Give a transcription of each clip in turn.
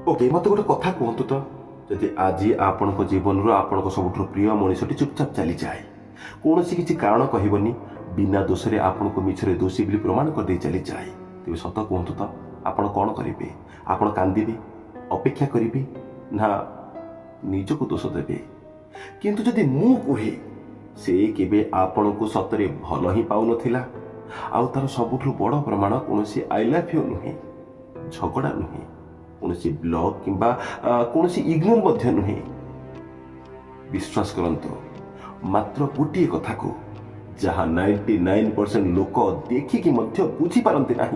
Okay मत गोटे कथा कहतु तो जदि आज आपण जीवन आपण सब प्रिय मनीषटी चुपचाप चली जाए कौन सी किसी कारण कहबनी बिना दोष आपण को मिछरे दोषी बोली प्रमाण कर चली जाए तेज सत कहतु तो आपण कौन करेंगे आपण कांदे अपेक्षा करेंगे ना निजक दोष देवे किंतु जदि मु कहे से केबे आपण को सतरे भल ही पाउ नथिला आउ तार सबुठ बड़ प्रमाण कौन आई लव यू नुहे झगड़ा नुहे कौन ब्लॉग किंबा कौन इग्नोर नुहे विश्वास करंतु मात्र गोटे कथा को जहाँ 99% लोक देखिकी बुझी पारती ना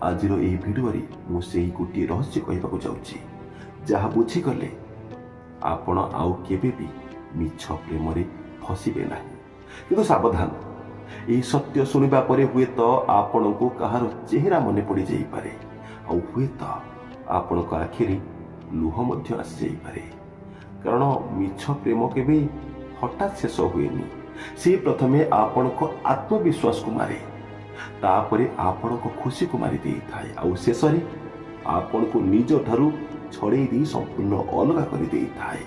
आज भिडियो मुझे गोटे रहस्य कहवाक जाऊँगी जहाँ बुझीगले आपण आउ केबे भी मिछ प्रेम फसबे ना किंतु सावधान यही सत्य शुणा पर हुए तो आपण को कहार चेहरा मन पड़ जापे हुए तो आपण को आखिरी लुह आसी जापे कारण मिछ प्रेम केबे हठात शेष हुए से प्रथमे आपण को आत्मविश्वास को मारे तापरे आपण को खुशी को मारी दे थाए आउ शेष आपण को निज ठारू छड़े दी संपूर्ण अलग कर दे थाए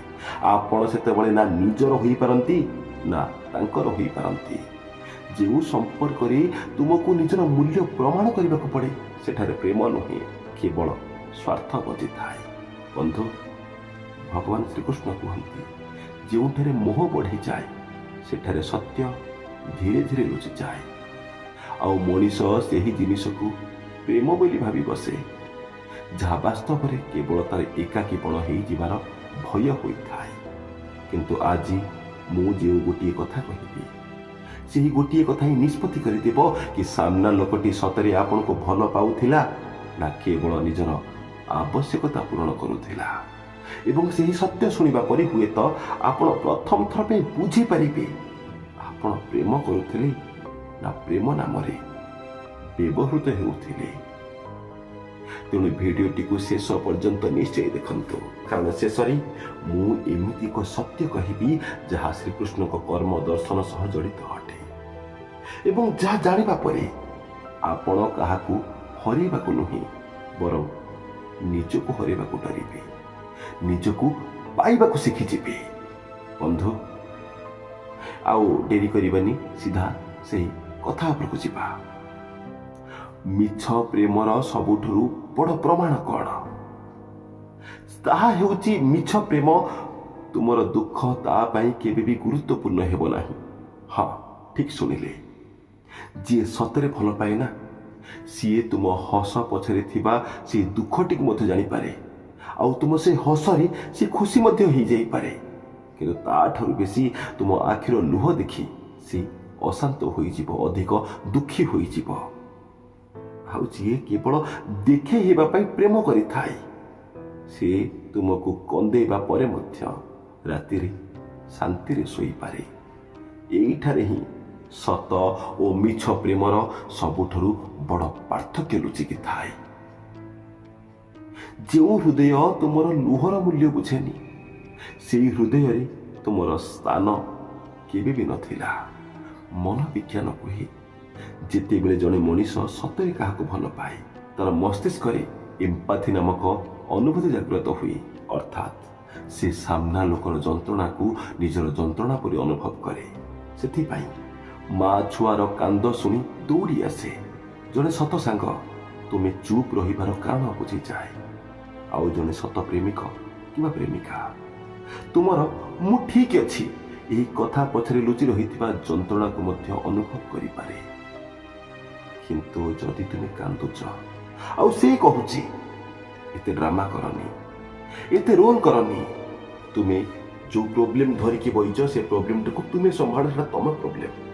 आपण सेतेबेले ना निजर होई पारंती ना तांकर होई पारंती जो संपर्क रे तुमको निजर मूल्य प्रमाण करने को पड़े सेठारे प्रेम नुहे केवल स्वार्थ बजी थाए बंधु भगवान श्रीकृष्ण कहते जो मोह बढ़ी जाए सेठारे सत्य धीरे धीरे लुचि जाए आउ मनीष से ही जिनिस को प्रेम बोली भावी बसे जहाँ वास्तव में केवल तार एकाकीपण हो जीवार भय होता है किंतु आज मुझे गोटे कथा कहबी से ही गोटे कथा ही निष्पत्ति करदेव कि सामना लोकटी सतरे आपण को भल पाउथिला ना केवल निजर आवश्यकता पूरण करुथिला एवं से ही सत्य शुणा पर हुए तो आपण प्रथम थर पे बुझी पारिबे आपण प्रेम करुथिले ना प्रेम नाम व्यवहृत हेउथिले तेणु भिडियोटी को शेष पर्यंत निश्चय देखंतु कारण शेष मु एमिति को सत्य कहबी जहाँ श्रीकृष्ण को कर्म दर्शन सह जड़ित अटे एवं जहाँ जानिबा परे आपण काहाकू हरेबाकू नुहे बरं निजको हरेबाकू डरिबे निजको पाइबाकू शिखिजिबे बंधु आउ डेरी करिबानी सीधा सही कथा उपरकू जिबा मिछ प्रेमर सबुठुरु बड़ प्रमाण कौन ताहा हेउची मिछ प्रेम तुमर दुख तापाई केबे भी गुरुत्वपूर्ण हेबो नाही हाँ ठीक सुनिले जी सतरे भल पाए ना सीए तुम हस पछरे थिबा से दुखटी मध्य जानी पारे आउ तुम से हसरे से खुशी मध्य हो जाई पारे किंतु ता ठारु बेसी तुम आखिर लुह देखी से अशांत होई जिवो अधिक दुखी होई जिवो आउ जी केवल देखे हेबा पाई प्रेम करि थाए से तुमको कंदेबा परे मध्य राति रे शांति रे सोई पारे एइठारे ही सत ओ मिछ प्रेमर सबुठरू बड़ पार्थक्य लुचिकी थाए जो हृदय तुमर लुहर मूल्य बुझेनी से हृदय रे तुमर स्थान केबे भी नथिला मन विज्ञान कहे जिते बेले जने मनीष सतरे काहाको भल पाए तार मस्तिष्क रे एम्पाथी नामक अनुभूति जागृत हुए अर्थात से सामना लोकर जंत्रणा को निजर जंत्रणा परि अनुभव करे सेथिपाई माँ छुआर कांद शुणी दौड़ी आसे जने सत सांग तुम्हें चुप रहिबार कारण बुझी जाए आउ जने सत प्रेमिक किंवा प्रेमिका तुमर मु ठीक अछि एही कथा पछरे लुचि रहिथिबा जंत्रणा को मध्य अनुभव करि पारे किंतु जदि तुम कांदुच आउ से कहूची एते ड्रामा करनी एते रोल करनी तुम्हें जो प्रॉब्लम धरिकी बइज से प्रॉब्लम को तुम्हें संभाळा तम प्रॉब्लम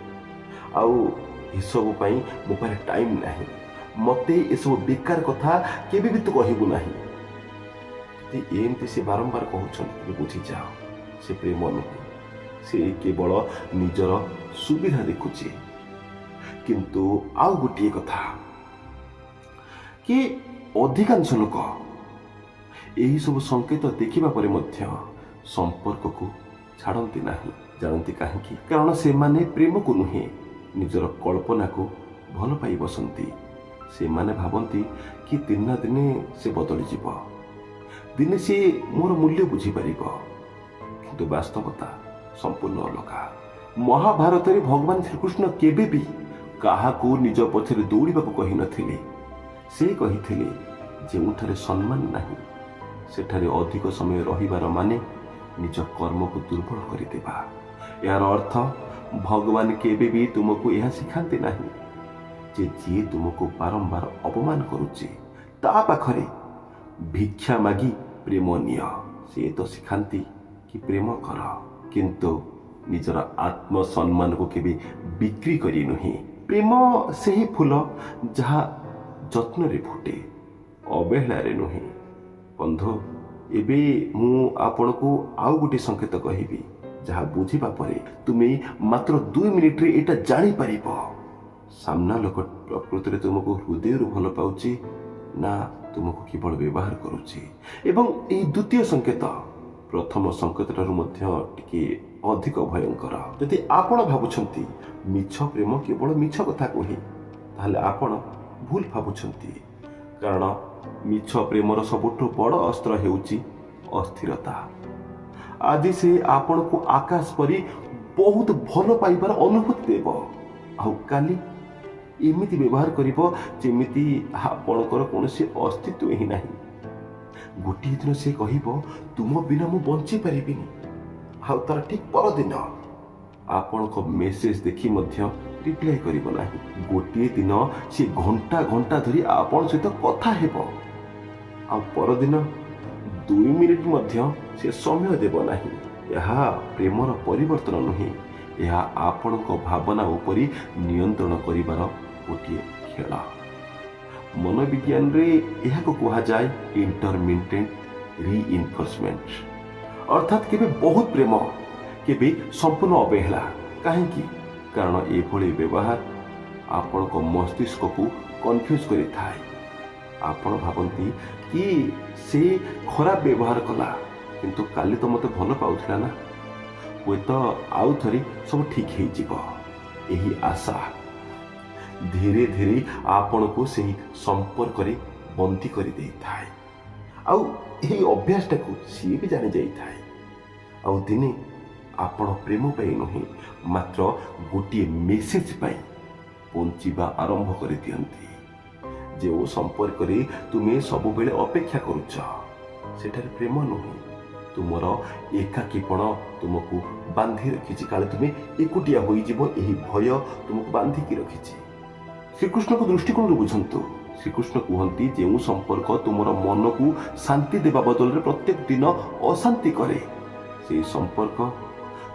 आउ ए सब पई मो पारे टाइम नाही मते ए सब बेकार कथा केबे भी तू कहबू नाही ते एमते से बारंबार कहउछन बुझी जाओ से प्रेम नुहे से केवल निजर सुविधा देखुची किंतु आउ गोटे कथा कि अधिकांश लोक यही सब संकेत देखिबा परे मध्य संपर्क को छाड़ती नहीं जानती कहीं कारण से माने प्रेम को नुहे निजर कल्पना को भल पाई बसंती से माने भावंती कि दिन ना दिने से बदली जीव ଦିନେ ସେ ମୋର ମୂଲ୍ୟ ବୁଝିପାରିବ। କିନ୍ତୁ ବାସ୍ତବତା ସମ୍ପୂର୍ଣ୍ଣ ଅଲଗା। ମହାଭାରତରେ ଭଗବାନ ଶ୍ରୀକୃଷ୍ଣ କେବେ ବି କାହାକୁ ନିଜ ପଛରେ ଦୌଡ଼ିବାକୁ କହିନଥିଲେ। ସେ କହିଥିଲେ, ଯେଉଁଠାରେ ସମ୍ମାନ ନାହିଁ ସେଠାରେ ଅଧିକ ସମୟ ରହିବାର ମାନେ ନିଜ କର୍ମକୁ ଦୁର୍ବଳ କରିଦେବା। ଏହାର ଅର୍ଥ ଭଗବାନ କେବେ ବି ତୁମକୁ ଏହା ଶିଖାନ୍ତି ନାହିଁ ଯେ ଯିଏ ତୁମକୁ ବାରମ୍ବାର ଅପମାନ କରୁଛି ତା ପାଖରେ ଭିକ୍ଷା ମାଗି ପ୍ରେମ ନିଅ। ସେ ତ ଶିଖାନ୍ତି କି ପ୍ରେମ କର, କିନ୍ତୁ ନିଜର ଆତ୍ମସମ୍ମାନକୁ କେବେ ବିକ୍ରି କରି ନୁହେଁ। ପ୍ରେମ ସେହି ଫୁଲ ଯାହା ଯତ୍ନରେ ଫୁଟେ, ଅବହେଳାରେ ନୁହେଁ। ବନ୍ଧୁ, ଏବେ ମୁଁ ଆପଣଙ୍କୁ ଆଉ ଗୋଟିଏ ସଂକେତ କହିବି, ଯାହା ବୁଝିବା ପରେ ତୁମେ ମାତ୍ର 2 ମିନିଟରେ ଏଇଟା ଜାଣିପାରିବ ସାମ୍ନା ଲୋକ ପ୍ରକୃତରେ ତୁମକୁ ହୃଦୟରୁ ଭଲ ପାଉଛି ନା ତୁମକୁ କେବଳ ବ୍ୟବହାର କରୁଛି। ଏବଂ ଏହି ଦ୍ୱିତୀୟ ସଂକେତ ପ୍ରଥମ ସଂକେତଠାରୁ ମଧ୍ୟ ଟିକେ ଅଧିକ ଭୟଙ୍କର। ଯଦି ଆପଣ ଭାବୁଛନ୍ତି ମିଛ ପ୍ରେମ କେବଳ ମିଛ କଥା କୁହେ, ତାହେଲେ ଆପଣ ଭୁଲ ଭାବୁଛନ୍ତି। କାରଣ ମିଛ ପ୍ରେମର ସବୁଠୁ ବଡ଼ ଅସ୍ତ୍ର ହେଉଛି ଅସ୍ଥିରତା। ଆଜି ସେ ଆପଣଙ୍କୁ ଆକାଶ ପରି ବହୁତ ଭଲ ପାଇବାର ଅନୁଭୂତି ଦେବ, ଆଉ କାଲି ଏମିତି ବ୍ୟବହାର କରିବ ଯେମିତି ଆପଣଙ୍କର କୌଣସି ଅସ୍ତିତ୍ୱ ହିଁ ନାହିଁ। ଗୋଟିଏ ଦିନ ସେ କହିବ, ତୁମ ବିନା ମୁଁ ବଞ୍ଚି ପାରିବିନି, ଆଉ ତାର ଠିକ୍ ପରଦିନ ଆପଣଙ୍କ ମେସେଜ ଦେଖି ମଧ୍ୟ ରିପ୍ଲାଏ କରିବ ନାହିଁ। ଗୋଟିଏ ଦିନ ସେ ଘଣ୍ଟା ଘଣ୍ଟା ଧରି ଆପଣଙ୍କ ସହିତ କଥା ହେବ, ଆଉ ପରଦିନ 2 ମିନିଟ ମଧ୍ୟ ସେ ସମୟ ଦେବ ନାହିଁ। ଏହା ପ୍ରେମର ପରିବର୍ତ୍ତନ ନୁହେଁ, ଏହା ଆପଣଙ୍କ ଭାବନା ଉପରେ ନିୟନ୍ତ୍ରଣ କରିବାର ଗୋଟିଏ ଖେଳ। ମନୋବିଜ୍ଞାନରେ ଏହାକୁ କୁହାଯାଏ ଇଣ୍ଟରମିଟେଣ୍ଟ ରିଇନଫୋର୍ସମେଣ୍ଟ। ଅର୍ଥାତ୍ କେବେ ବହୁତ ପ୍ରେମ, କେବେ ସମ୍ପୂର୍ଣ୍ଣ ଅବହେଳା। କାହିଁକି? କାରଣ ଏଭଳି ବ୍ୟବହାର ଆପଣଙ୍କ ମସ୍ତିଷ୍କକୁ କନଫ୍ୟୁଜ୍ କରିଥାଏ। ଆପଣ ଭାବନ୍ତି କି ସେ ଖରାପ ବ୍ୟବହାର କଲା, କିନ୍ତୁ କାଲି ତ ମୋତେ ଭଲ ପାଉଥିଲା ନା, ହୁଏତ ଆଉ ଥରେ ସବୁ ଠିକ୍ ହେଇଯିବ। ଏହି ଆଶା ଧୀରେ ଧୀରେ ଆପଣଙ୍କୁ ସେହି ସମ୍ପର୍କରେ ବନ୍ଦୀ କରିଦେଇଥାଏ। ଆଉ ଏହି ଅଭ୍ୟାସଟାକୁ ସିଏ ବି ଜାଣି ଯାଇଥାଏ। ଆଉ ଦିନେ ଆପଣ ପ୍ରେମ ପାଇଁ ନୁହେଁ, ମାତ୍ର ଗୋଟିଏ ମେସେଜ ପାଇଁ ବଞ୍ଚିବା ଆରମ୍ଭ କରିଦିଅନ୍ତି। ଯେଉଁ ସମ୍ପର୍କରେ ତୁମେ ସବୁବେଳେ ଅପେକ୍ଷା କରୁଛ, ସେଠାରେ ପ୍ରେମ ନୁହେଁ, ତୁମର ଏକାକୀପଣ ତୁମକୁ ବାନ୍ଧି ରଖିଛି। କାଳେ ତୁମେ ଏକୁଟିଆ ହୋଇଯିବ, ଏହି ଭୟ ତୁମକୁ ବାନ୍ଧିକି ରଖିଛି। ଶ୍ରୀକୃଷ୍ଣଙ୍କ ଦୃଷ୍ଟିକୋଣରୁ ବୁଝନ୍ତୁ। ଶ୍ରୀକୃଷ୍ଣ କୁହନ୍ତି, ଯେଉଁ ସମ୍ପର୍କ ତୁମର ମନକୁ ଶାନ୍ତି ଦେବା ବଦଳରେ ପ୍ରତ୍ୟେକ ଦିନ ଅଶାନ୍ତି କରେ, ସେହି ସମ୍ପର୍କ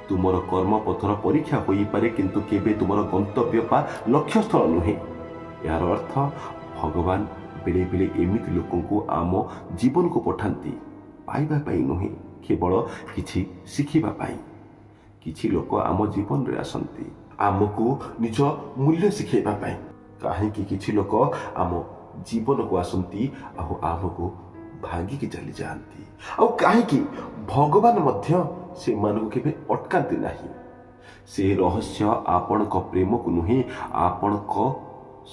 ତୁମର କର୍ମପଥର ପରୀକ୍ଷା ହୋଇପାରେ, କିନ୍ତୁ କେବେ ତୁମର ଗନ୍ତବ୍ୟ ବା ଲକ୍ଷ୍ୟସ୍ଥଳ ନୁହେଁ। ଏହାର ଅର୍ଥ ଭଗବାନ ବେଳେ ବେଳେ ଏମିତି ଲୋକଙ୍କୁ ଆମ ଜୀବନକୁ ପଠାନ୍ତି, ପାଇବା ପାଇଁ ନୁହେଁ, କେବଳ କିଛି ଶିଖିବା ପାଇଁ। କିଛି ଲୋକ ଆମ ଜୀବନରେ ଆସନ୍ତି ଆମକୁ ନିଜ ମୂଲ୍ୟ ଶିଖାଇବା ପାଇଁ। କାହିଁକି କିଛି ଲୋକ ଆମ ଜୀବନକୁ ଆସନ୍ତି ଆଉ ଆମକୁ ଭାଙ୍ଗିକି ଚାଲିଯାଆନ୍ତି। ଆଉ କାହିଁକି ଭଗବାନ ମଧ୍ୟ ସେମାନଙ୍କୁ କେବେ ଅଟକାନ୍ତି ନାହିଁ। ସେ ରହସ୍ୟ ଆପଣଙ୍କ ପ୍ରେମକୁ ନୁହେଁ, ଆପଣଙ୍କ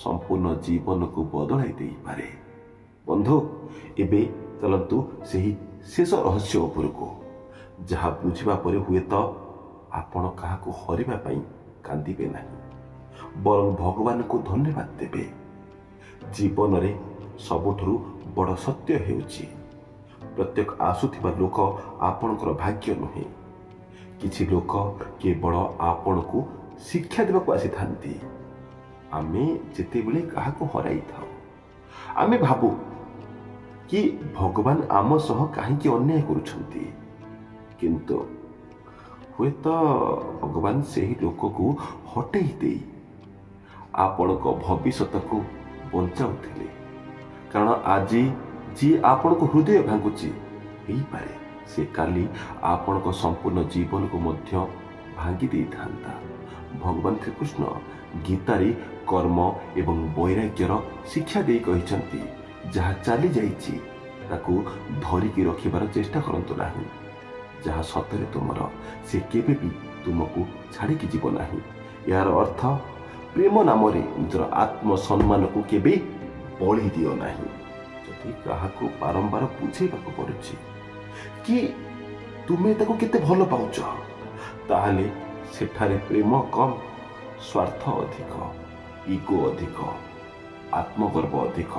ସମ୍ପୂର୍ଣ୍ଣ ଜୀବନକୁ ବଦଳାଇ ଦେଇପାରେ। ବନ୍ଧୁ, ଏବେ ଚାଲନ୍ତୁ ସେହି ଶେଷ ରହସ୍ୟ ଉପରକୁ, ଯାହା ବୁଝିବା ପରେ ହୁଏତ ଆପଣ କାହାକୁ ହରିବା ପାଇଁ କାନ୍ଦିବେ ନାହିଁ, ବରଂ ଭଗବାନଙ୍କୁ ଧନ୍ୟବାଦ ଦେବେ। ଜୀବନରେ ସବୁଠାରୁ ବଡ଼ ସତ୍ୟ ହେଉଛି, ପ୍ରତ୍ୟେକ ଆସୁଥିବା ଲୋକ ଆପଣଙ୍କର ଭାଗ୍ୟ ନୁହେଁ। କିଛି ଲୋକ କେବଳ ଆପଣଙ୍କୁ ଶିକ୍ଷା ଦେବାକୁ ଆସିଥାନ୍ତି। ଆମେ ଯେତେବେଳେ କାହାକୁ ହରାଇଥାଉ, ଆମେ ଭାବୁ କି ଭଗବାନ ଆମ ସହ କାହିଁକି ଅନ୍ୟାୟ କରୁଛନ୍ତି, କିନ୍ତୁ ହୁଏତ ଭଗବାନ ସେହି ଲୋକକୁ ହଟେଇ ଦେଇ ଆପଣଙ୍କ ଭବିଷ୍ୟତକୁ ବଞ୍ଚାଉଥିଲେ। କାରଣ ଆଜି ଯିଏ ଆପଣଙ୍କ ହୃଦୟ ଭାଙ୍ଗୁଛି, ହେଇପାରେ ସେ କାଲି ଆପଣଙ୍କ ସମ୍ପୂର୍ଣ୍ଣ ଜୀବନକୁ ମଧ୍ୟ ଭାଙ୍ଗି ଦେଇଥାନ୍ତା। ଭଗବାନ ଶ୍ରୀକୃଷ୍ଣ ଗୀତାରେ କର୍ମ ଏବଂ ବୈରାଗ୍ୟର ଶିକ୍ଷା ଦେଇ କହିଛନ୍ତି, ଯାହା ଚାଲି ଯାଇଛି ତାକୁ ଧରିକି ରଖିବାର ଚେଷ୍ଟା କରନ୍ତୁ ନାହିଁ। ଯାହା ସତରେ ତୁମର, ସେ କେବେ ବି ତୁମକୁ ଛାଡ଼ିକି ଯିବ ନାହିଁ। ଏହାର ଅର୍ଥ ପ୍ରେମ ନାମରେ ନିଜର ଆତ୍ମସମ୍ମାନକୁ କେବେ ବଳି ଦିଅ ନାହିଁ। ଯଦି କାହାକୁ ବାରମ୍ବାର ବୁଝେଇବାକୁ ପଡୁଛି କି ତୁମେ ତାକୁ କେତେ ଭଲ ପାଉଛ, ତାହେଲେ ସେଠାରେ ପ୍ରେମ କମ୍, ସ୍ୱାର୍ଥ ଅଧିକ, ଇଗୋ ଅଧିକ, ଆତ୍ମଗର୍ବ ଅଧିକ।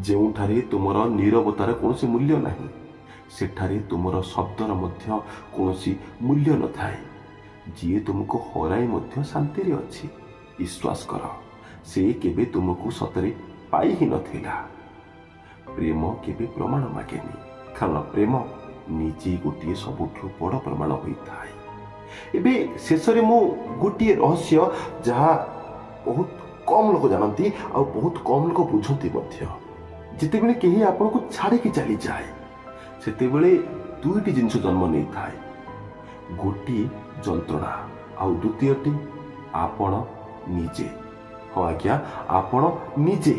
ଯେଉଁଠାରେ ତୁମର ନୀରବତାର କୌଣସି ମୂଲ୍ୟ ନାହିଁ, ସେଠାରେ ତୁମର ଶବ୍ଦର ମଧ୍ୟ କୌଣସି ମୂଲ୍ୟ ନଥାଏ। ଯିଏ ତୁମକୁ ହରାଇ ମଧ୍ୟ ଶାନ୍ତିରେ ଅଛି, ବିଶ୍ୱାସ କର, ସେ କେବେ ତୁମକୁ ସତରେ ପାଇ ହିଁ ନଥିଲା। ପ୍ରେମ କେବେ ପ୍ରମାଣ ମାଗେନି, କାରଣ ପ୍ରେମ ନିଜେ ଗୋଟିଏ ସବୁଠୁ ବଡ଼ ପ୍ରମାଣ ହୋଇଥାଏ। ଏବେ ଶେଷରେ ମୁଁ ଗୋଟିଏ ରହସ୍ୟ, ଯାହା ବହୁତ କମ୍ ଲୋକ ଜାଣନ୍ତି ଆଉ ବହୁତ କମ୍ ଲୋକ ବୁଝନ୍ତି ମଧ୍ୟ। ଯେତେବେଳେ କେହି ଆପଣଙ୍କୁ ଛାଡ଼ିକି ଚାଲିଯାଏ, ସେତେବେଳେ ଦୁଇଟି ଜିନିଷ ଜନ୍ମ ନେଇଥାଏ। ଗୋଟିଏ ଯନ୍ତ୍ରଣା, ଆଉ ଦ୍ୱିତୀୟଟି ଆପଣ ନିଜେ। ହଁ ଆଜ୍ଞା, ଆପଣ ନିଜେ।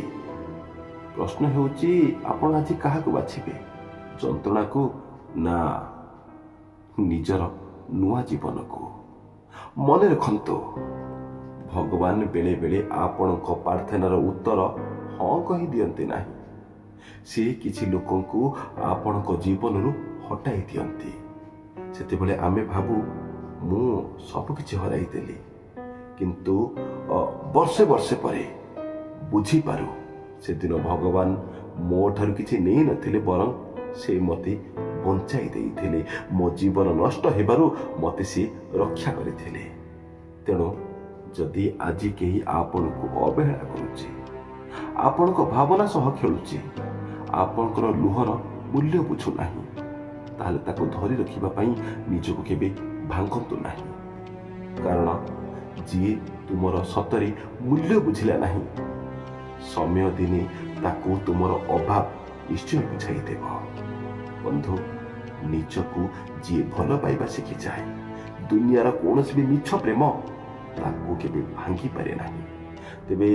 ପ୍ରଶ୍ନ ହେଉଛି, ଆପଣ ଆଜି କାହାକୁ ବାଛିବେ? ଯନ୍ତ୍ରଣାକୁ ନା ନିଜର ନୂଆ ଜୀବନକୁ? ମନେ ରଖନ୍ତୁ, ଭଗବାନ ବେଳେ ବେଳେ ଆପଣଙ୍କ ପ୍ରାର୍ଥନାର ଉତ୍ତର ହଁ କହିଦିଅନ୍ତି ନାହିଁ। ସେ କିଛି ଲୋକଙ୍କୁ ଆପଣଙ୍କ ଜୀବନରୁ ହଟାଇ ଦିଅନ୍ତି। ସେତେବେଳେ ଆମେ ଭାବୁ, ମୁଁ ସବୁକିଛି ହରାଇଦେଲି। କିନ୍ତୁ ବର୍ଷେ ବର୍ଷେ ପରେ ବୁଝିପାରୁ, ସେଦିନ ଭଗବାନ ମୋ ଠାରୁ କିଛି ନେଇନଥିଲେ, ବରଂ ସେ ମୋତେ ବଞ୍ଚାଇ ଦେଇଥିଲେ। ମୋ ଜୀବନ ନଷ୍ଟ ହେବାରୁ ମୋତେ ସେ ରକ୍ଷା କରିଥିଲେ। ତେଣୁ ଯଦି ଆଜି କେହି ଆପଣଙ୍କୁ ଅବହେଳା କରୁଛି, ଆପଣଙ୍କ ଭାବନା ସହ ଖେଳୁଛି, ଆପଣଙ୍କର ଲୁହର ମୂଲ୍ୟ ବୁଝୁନାହିଁ, ତାହେଲେ ତାକୁ ଧରି ରଖିବା ପାଇଁ ନିଜକୁ କେବେ ଭାଙ୍ଗନ୍ତୁ ନାହିଁ। କାରଣ ଯିଏ ତୁମର ସତରେ ମୂଲ୍ୟ ବୁଝିଲା ନାହିଁ, ସମୟ ଦିନେ ତାକୁ ତୁମର ଅଭାବ ନିଶ୍ଚୟ ବୁଝାଇ ଦେବ। ବନ୍ଧୁ, ନିଜକୁ ଯିଏ ଭଲ ପାଇବା ଶିଖିଯାଏ, ଦୁନିଆର କୌଣସି ବି ମିଛ ପ୍ରେମ ତାକୁ କେବେ ଭାଙ୍ଗିପାରେ ନାହିଁ। ତେବେ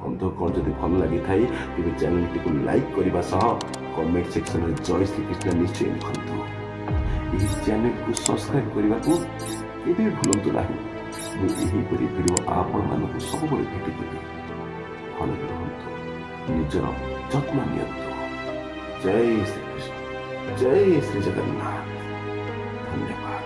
ବନ୍ଧୁ, କ'ଣ ଯଦି ଭଲ ଲାଗିଥାଏ, ତେବେ ଚ୍ୟାନେଲଟିକୁ ଲାଇକ୍ କରିବା ସହ କମେଣ୍ଟ ସେକ୍ସନରେ ଜୟ ଶ୍ରୀକୃଷ୍ଣ ନିଶ୍ଚୟ ଲେଖନ୍ତୁ। ଏହି ଚ୍ୟାନେଲକୁ ସବସ୍କ୍ରାଇବ୍ କରିବାକୁ କେବେ ଭୁଲନ୍ତୁ ନାହିଁ। ମୁଁ ଏହିପରି ଭିଡ଼ିଓ ଆପଣମାନଙ୍କୁ ସବୁବେଳେ ଭେଟିଦେବି। ଭଲରେ ରୁହନ୍ତୁ, ନିଜର ଯତ୍ନ ନିଅନ୍ତୁ। ଜୟ ଶ୍ରୀକୃଷ୍ଣ, ଜୟ ଶ୍ରୀ ଜଗନ୍ନାଥ। ଧନ୍ୟବାଦ।